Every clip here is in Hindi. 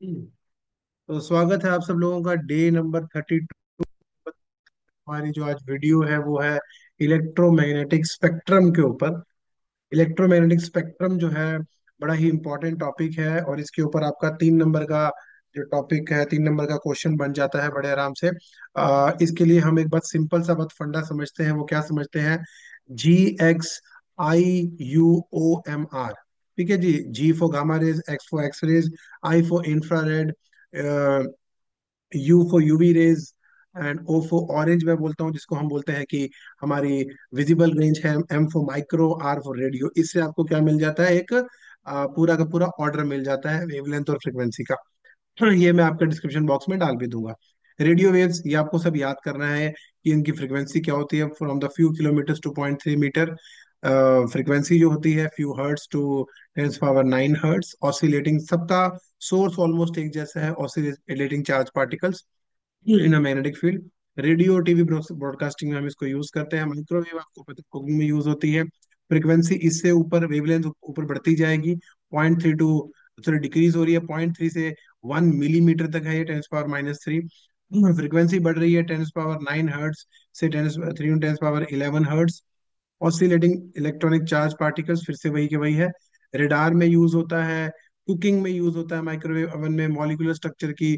तो स्वागत है आप सब लोगों का डे नंबर 32। हमारी जो आज वीडियो है वो है इलेक्ट्रोमैग्नेटिक स्पेक्ट्रम के ऊपर। इलेक्ट्रोमैग्नेटिक स्पेक्ट्रम जो है बड़ा ही इंपॉर्टेंट टॉपिक है, और इसके ऊपर आपका 3 नंबर का जो टॉपिक है, 3 नंबर का क्वेश्चन बन जाता है बड़े आराम से। इसके लिए हम एक बात सिंपल सा बात फंडा समझते हैं। वो क्या समझते हैं? GXIUOMR। ठीक है जी। G for gamma rays, X for X rays, I for infrared, U for UV rays, and O for orange मैं बोलता हूँ, जिसको हम बोलते हैं कि हमारी विजिबल रेंज है। M for micro, R for radio. इससे आपको क्या मिल जाता है? एक पूरा का पूरा ऑर्डर मिल जाता है वेवलेंथ और फ्रिक्वेंसी का। ये मैं आपके डिस्क्रिप्शन बॉक्स में डाल भी दूंगा। रेडियो वेव्स ये आपको सब याद करना है कि इनकी फ्रिक्वेंसी क्या होती है। From the few kilometre to 0.3 metre. Frequency जो होती है few hertz to 10⁻⁹ hertz. Oscillating, सबका सोर्स ऑलमोस्ट एक जैसा है, oscillating charge particles in a magnetic field. Radio TV broadcasting में हम इसको यूज करते हैं। माइक्रोवेव आपको पता है कुकिंग में यूज होती है। फ्रिक्वेंसी इससे ऊपर वेवलेंथ ऊपर बढ़ती जाएगी। 0.3 टू, सॉरी डिक्रीज हो रही है 0.3 से 1 मिलीमीटर तक है ये, 10⁻⁻³ फ्रिक्वेंसी बढ़ रही है 10⁻⁹ से 10 3 × 10⁻11 hertz. Oscillating electronic charge particles फिर से वही के वही है। रेडार में यूज होता है, कुकिंग में यूज होता है, माइक्रोवेव ओवन में मॉलिक्यूलर स्ट्रक्चर की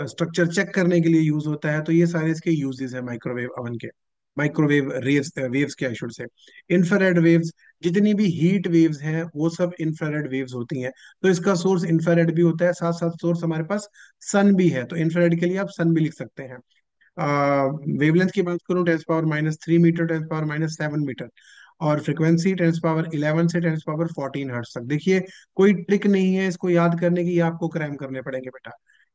स्ट्रक्चर चेक करने के लिए यूज होता है। तो ये सारे इसके यूजेस है माइक्रोवेव ओवन के। माइक्रोवेव रेव्स वेव्स के I should say. Infrared waves, जितनी भी हीट वेव्स हैं वो सब इंफ्रारेड वेव्स होती हैं। तो इसका सोर्स इंफ्रारेड भी होता है, साथ साथ सोर्स हमारे पास सन भी है। तो इंफ्रारेड के लिए आप सन भी लिख सकते हैं। वेवलेंथ की बात करूं, 10⁻³ मीटर, 10⁻⁷मीटर। और फ्रिक्वेंसी 10⁻11 से 10⁻14 हर्ट्ज तक। देखिए, कोई ट्रिक नहीं है इसको याद करने की, ये आपको क्रैम करने पड़ेंगे बेटा,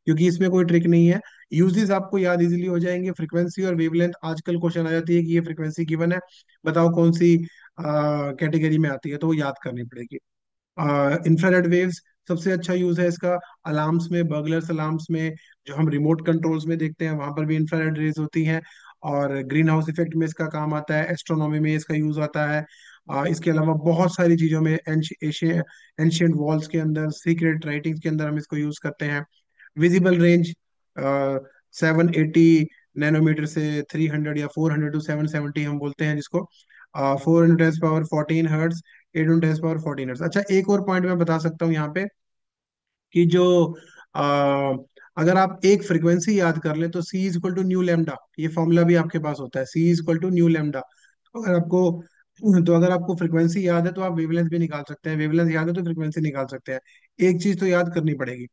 क्योंकि इसमें कोई ट्रिक नहीं है। यूजेस आपको याद इजीली हो जाएंगे। फ्रीक्वेंसी और वेवलेंथ, आजकल क्वेश्चन आ जाती है कि ये फ्रीक्वेंसी गिवन है, बताओ कौन सी कैटेगरी में आती है, तो वो याद करनी पड़ेगी। इंफ्रारेड वेव्स सबसे अच्छा यूज है इसका अलार्म्स में, बर्गलर्स अलार्म्स में, जो हम रिमोट कंट्रोल्स में देखते हैं वहां पर भी इंफ्रारेड रेज होती हैं। और ग्रीन हाउस इफेक्ट में इसका काम आता है, एस्ट्रोनॉमी में इसका यूज आता है। इसके अलावा बहुत सारी चीजों में, एंशियंट वॉल्स के अंदर, सीक्रेट राइटिंग्स के अंदर हम इसको यूज करते हैं। विजिबल रेंज 780 नैनोमीटर से 300, या 400 to 770 हम बोलते हैं जिसको। 4 × 10⁻14 हर्ट्स, 8 × 10⁻14 हर्ट्ज। अच्छा, एक और पॉइंट मैं बता सकता हूँ यहाँ पे कि जो आ, अगर आप एक फ्रीक्वेंसी याद कर ले तो C = न्यू लैम्डा, ये फॉर्मूला भी आपके पास होता है। C = new lambda. तो अगर आपको फ्रीक्वेंसी याद है तो आप वेवलेंथ भी निकाल सकते हैं, वेवलेंथ याद है तो फ्रीक्वेंसी निकाल सकते हैं। एक चीज तो याद करनी पड़ेगी,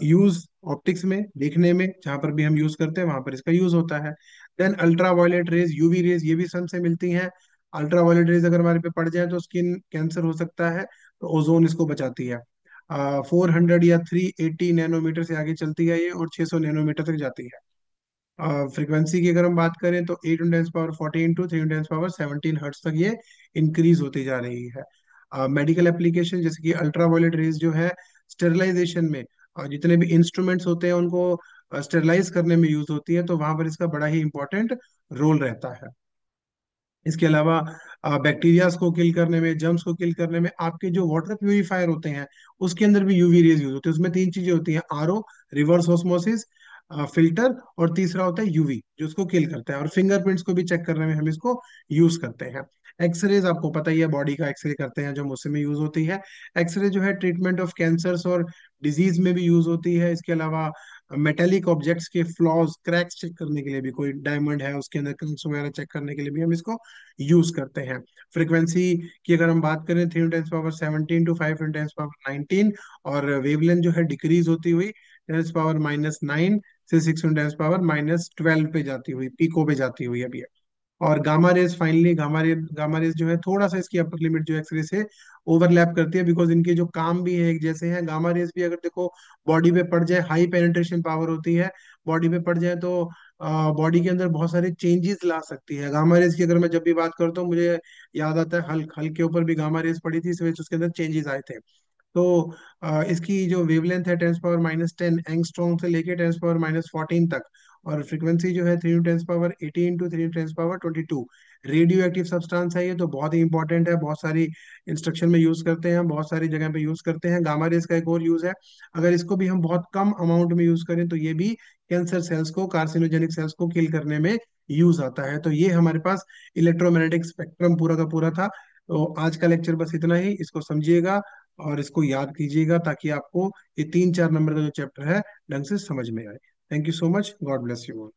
यूज ऑप्टिक्स में, देखने में, जहां पर भी हम यूज करते हैं वहां पर इसका यूज होता है। Then ultra violet rays, UV rays, ये भी सन से मिलती हैं। अल्ट्रा वायलेट रेज अगर हमारे पे पड़ जाए तो स्किन कैंसर हो सकता है, तो ओजोन इसको बचाती है। 400 या 380 नैनोमीटर से आगे चलती है ये, और 600 नैनोमीटर तक जाती है। फ्रीक्वेंसी की अगर हम बात करें तो 8 × 10⁻14 टू 3 × 10⁻17 हर्ट्ज तक ये इंक्रीज होती जा रही है। मेडिकल एप्लीकेशन जैसे कि अल्ट्रा वायलेट रेज जो है स्टेरिलाइजेशन में, जितने भी इंस्ट्रूमेंट्स होते हैं उनको स्टेरिलाइज करने में यूज होती है, तो वहां पर इसका बड़ा ही इंपॉर्टेंट रोल रहता है। इसके अलावा बैक्टीरियाज को किल करने में, जर्म्स को किल करने में, आपके जो वाटर प्यूरिफायर होते हैं उसके अंदर भी यूवी रेज यूज होती है। उसमें 3 चीजें होती हैं: आरओ, रिवर्स ऑस्मोसिस, फिल्टर, और तीसरा होता है यूवी जो उसको किल करता है। और फिंगरप्रिंट्स को भी चेक करने में हम इसको यूज करते हैं। एक्सरेज आपको पता ही है, बॉडी का एक्सरे करते हैं जो हम, उससे में यूज होती है। एक्सरे जो है ट्रीटमेंट ऑफ कैंसर्स और डिजीज में भी यूज होती है। इसके अलावा मेटेलिक ऑब्जेक्ट्स के फ्लॉज, क्रैक्स चेक करने के लिए भी, कोई डायमंड है उसके अंदर क्रैक्स वगैरह चेक करने के लिए भी हम इसको यूज करते हैं। फ्रीक्वेंसी की अगर हम बात करें, 3 × 10⁻17 टू 5 × 10⁻19। और वेवलेंथ जो है डिक्रीज होती हुई 10⁻⁹ से 6 × 10⁻12 पे जाती हुई, पीको पे जाती हुई अभी है। और gamma rays, finally gamma rays जो है थोड़ा सा इसकी अपर लिमिट जो एक्सरे से ओवरलैप करती है, बिकॉज इनके जो काम भी है एक जैसे हैं। गामा रेज भी अगर देखो बॉडी पे पड़ जाए, हाई पेनिट्रेशन पावर होती है, बॉडी पे पड़ जाए तो बॉडी के अंदर बहुत सारे चेंजेस ला सकती है। गामा रेज की अगर मैं जब भी बात करता हूँ, मुझे याद आता है हल्क, हल्क के ऊपर भी गामा रेज पड़ी थी, इस वजह से उसके अंदर चेंजेस आए थे। तो इसकी जो वेवलेंथ है 10⁻⁻10 एंगस्ट्रॉम से लेके 10⁻⁻14 तक, और फ्रीक्वेंसी जो है 3 × 10⁻80 इंटू 3 × 10⁻22 रेडियो एक्टिव सब्सटेंस है ये, तो बहुत ही इंपॉर्टेंट है, बहुत सारी इंस्ट्रक्शन में यूज करते हैं, बहुत सारी जगह पे यूज करते हैं। गामा रेज का एक और यूज है, अगर इसको भी हम बहुत कम अमाउंट में यूज करें तो ये भी कैंसर सेल्स को, कार्सिनोजेनिक सेल्स को किल करने में यूज आता है। तो ये हमारे पास इलेक्ट्रोमैग्नेटिक स्पेक्ट्रम पूरा का पूरा था। तो आज का लेक्चर बस इतना ही, इसको समझिएगा और इसको याद कीजिएगा ताकि आपको ये 3 4 नंबर का जो चैप्टर है ढंग से समझ में आए। Thank you so much, God bless you all.